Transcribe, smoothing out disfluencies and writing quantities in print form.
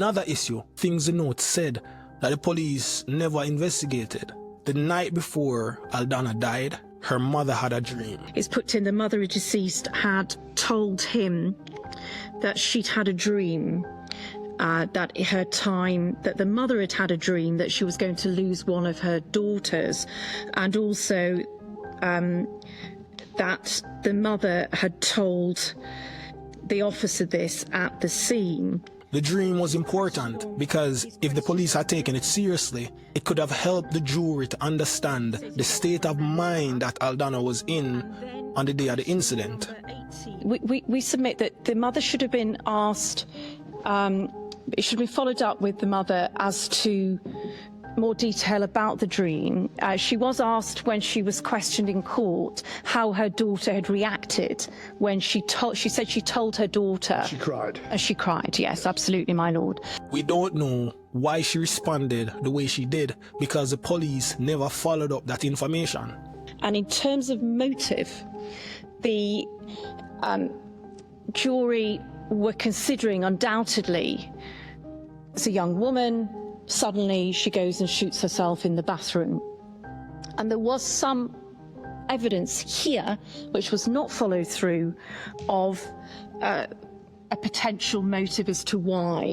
Another issue, things the note said that the police never investigated. The night before Aldana died, her mother had a dream. It's put in the mother of deceased had told him that she'd had a dream, that the mother had had a dream that she was going to lose one of her daughters, and also that the mother had told the officer this at the scene. The dream was important because if the police had taken it seriously, it could have helped the jury to understand the state of mind that Aldana was in on the day of the incident. We submit that the mother should have been asked, it should be followed up with the mother as to more detail about the dream. She was asked when she was questioned in court how her daughter had reacted when she said she told her daughter. She cried. She cried, yes, absolutely, my lord. We don't know why she responded the way she did because the police never followed up that information. And in terms of motive, the jury were considering undoubtedly as a young woman, suddenly she goes and shoots herself in the bathroom. And there was some evidence here, which was not followed through, of a potential motive as to why.